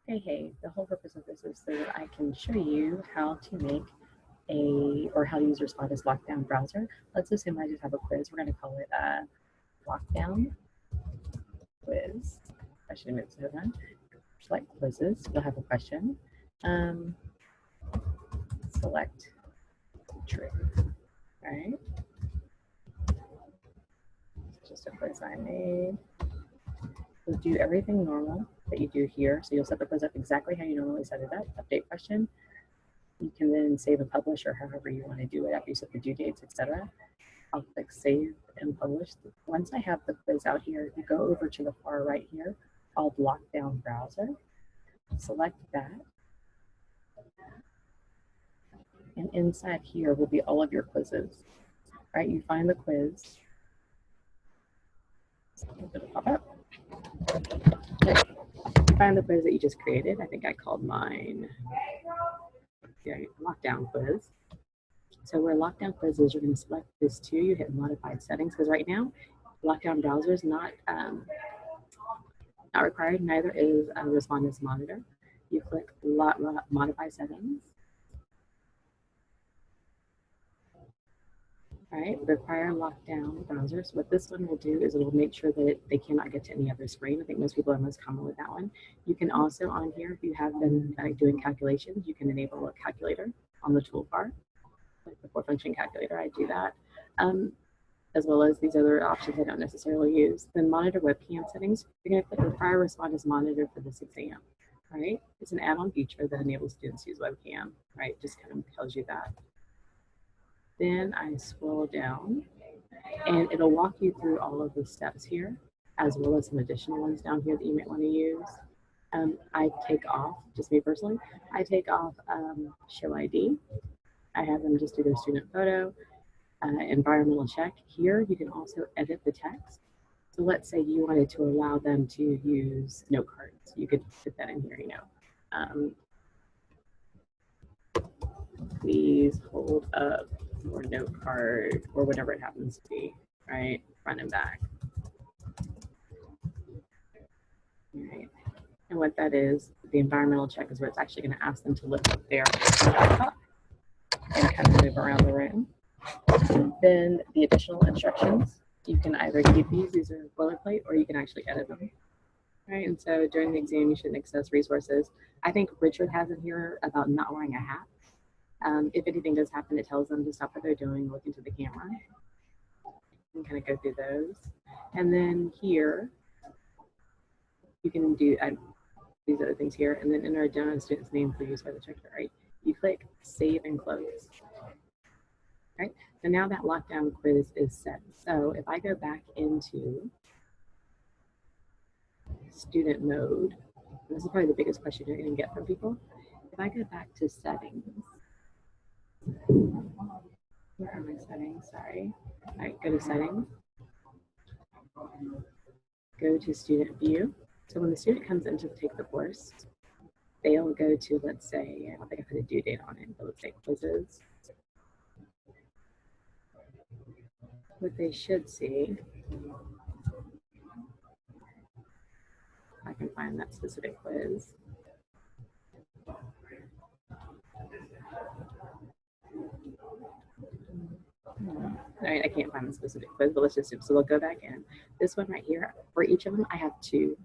Hey, the whole purpose of this is so that I can show you how to make how to use Respondus Lockdown browser. Let's assume I just have a quiz. We're going to call it Lockdown Quiz. Question number 7. Select quizzes. You'll have a question. Select true. All right. It's just a quiz I made. You'll do everything normal that you do here. So you'll set the quiz up exactly how you normally set it up. Update question. You can then save and publish, or however you want to do it after you set the due dates, etc. I'll click save and publish. Once I have the quiz out here, you go over to the far right here called Lockdown Browser. Select that. And inside here will be all of your quizzes. Right, you find the quiz. It'll pop up. Okay. You find the quiz that you just created. I think I called mine Lockdown Quiz. So where Lockdown Quiz is, you're going to select this too. You hit Modified Settings, because right now, Lockdown Browser is not required. Neither is Respondus Monitor. You click Modify Settings. All right, require lockdown browser. So what this one will do is it will make sure that they cannot get to any other screen. I think most people are most common with that one. You can also on here, if you have been doing calculations, you can enable a calculator on the toolbar, like the 4-function calculator. I do that, as well as these other options I don't necessarily use. Then monitor webcam settings. You're going to click require Respondus Monitor for this exam. All right, it's an add-on feature that enables students to use webcam. Right, just kind of tells you that. Then I scroll down and it'll walk you through all of the steps here, as well as some additional ones down here that you might want to use. I take off, just me personally, I take off show ID. I have them just do their student photo, environmental check. Here you can also edit the text. So let's say you wanted to allow them to use note cards. You could put that in here, please hold up or note card, or whatever it happens to be, right? Front and back. All right. And what that is, the environmental check is where it's actually going to ask them to lift up their laptop and kind of move around the room. Then the additional instructions, you can either keep these are boilerplate, or you can actually edit them. All right. And so during the exam, you shouldn't access resources. I think Richard has in here about not wearing a hat. If anything does happen, it tells them to stop what they're doing, look into the camera, and kind of go through those. And then here, you can do these other things here, and then enter a donor student's name for use by the checker, right? You click save and close. Right? So now that lockdown quiz is set. So if I go back into student mode, this is probably the biggest question you're going to get from people. If I go back to settings, where are my settings? Sorry. All right, go to settings. Go to student view. So when the student comes in to take the course, they'll go to, let's say, I don't think I put a due date on it, but let's say quizzes. What they should see, if I can find that specific quiz. All right, I can't find the specific quiz, but let's just assume. So they'll go back in. This one right here, for each of them, I have 2,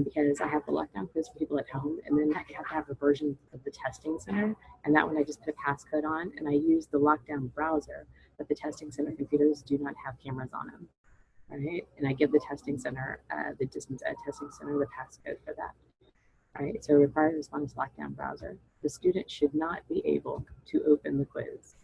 because I have the lockdown quiz for people at home, and then I have to have a version of the testing center, and that one I just put a passcode on, and I use the lockdown browser, but the testing center computers do not have cameras on them. All right, and I give the testing center, the distance ed testing center, the passcode for that. All right, so required Respondus lockdown browser. The student should not be able to open the quiz.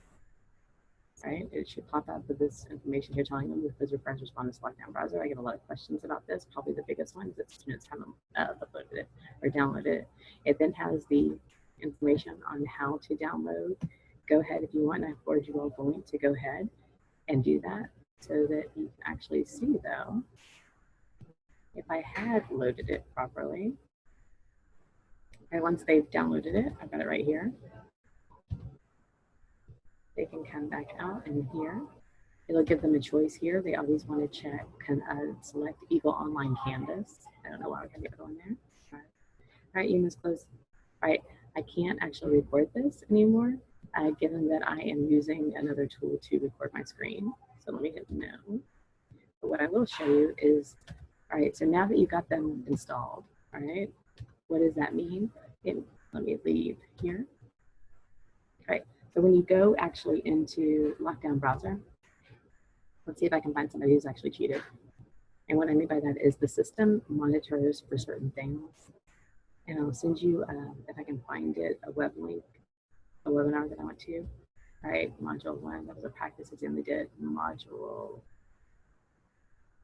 Right, it should pop up with this information here telling them the quiz requires Respondus lockdown browser. I get a lot of questions about this. Probably the biggest one is that students haven't uploaded it or downloaded it. It then has the information on how to download. Go ahead if you want. I forward you all the link to go ahead and do that, so that you can actually see, though, if I had loaded it properly. And once they've downloaded it, I've got it right here. They can come back out, and here it'll give them a choice here. They always want to check, select Eagle Online Canvas. I don't know why I got Eagle in there. right, you must close, right, I can't actually record this anymore, given that I am using another tool to record my screen. So let me hit no. But what I will show you is, all right, so now that you got them installed, all right, what does that mean? Let me leave here. All right, so when you go actually into Lockdown Browser, let's see if I can find somebody who's actually cheated. And what I mean by that is the system monitors for certain things. And I'll send you, if I can find it, a web link, a webinar that I went to. All right, module 1, that was a practice exam we did. Module,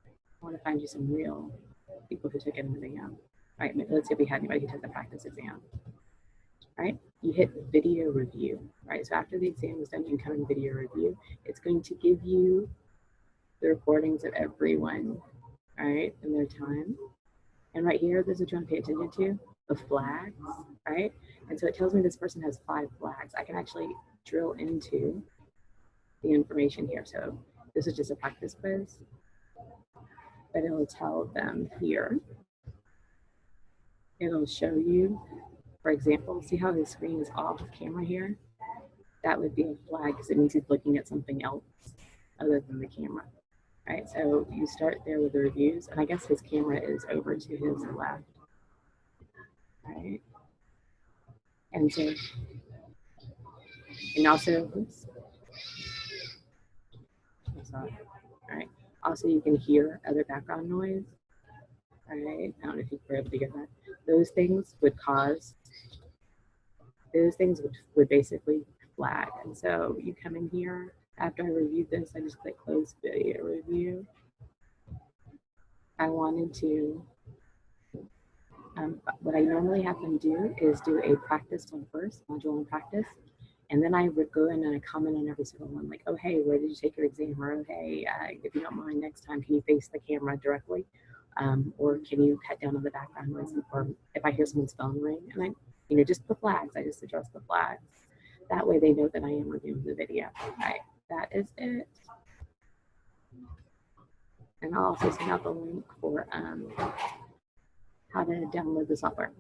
I want to find you some real people who took an exam. All right, let's see if we had anybody who took the practice exam. All right, you hit video review. Right, so after the exam is done, you can come in video review. It's going to give you the recordings of everyone, all right, in their time. And right here, there's what you want to pay attention to, the flags, right? And so it tells me this person has 5 flags. I can actually drill into the information here. So this is just a practice quiz, but it'll tell them here. It'll show you, for example, see how the screen is off camera here? That would be a flag because it means he's looking at something else other than the camera. All right, so you start there with the reviews, and I guess his camera is over to his left. All right, and so, and also, oops, sorry. All right, also you can hear other background noise. All right, I don't know if you were able to get that. Those things would cause, those things would basically flag. And so you come in here, after I reviewed this, I just click close video review. I wanted to, what I normally have them do is do a practice one first, module one practice, and then I would go in and I comment on every single one, like, oh, hey, where did you take your exam? Or, oh, hey, if you don't mind, next time, can you face the camera directly? Or can you cut down on the background noise? Or if I hear someone's phone ring, and I, you know, just the flags, I just address the flags. That way they know that I am reviewing the video. All right, that is it. And I'll also send out the link for how to download the software.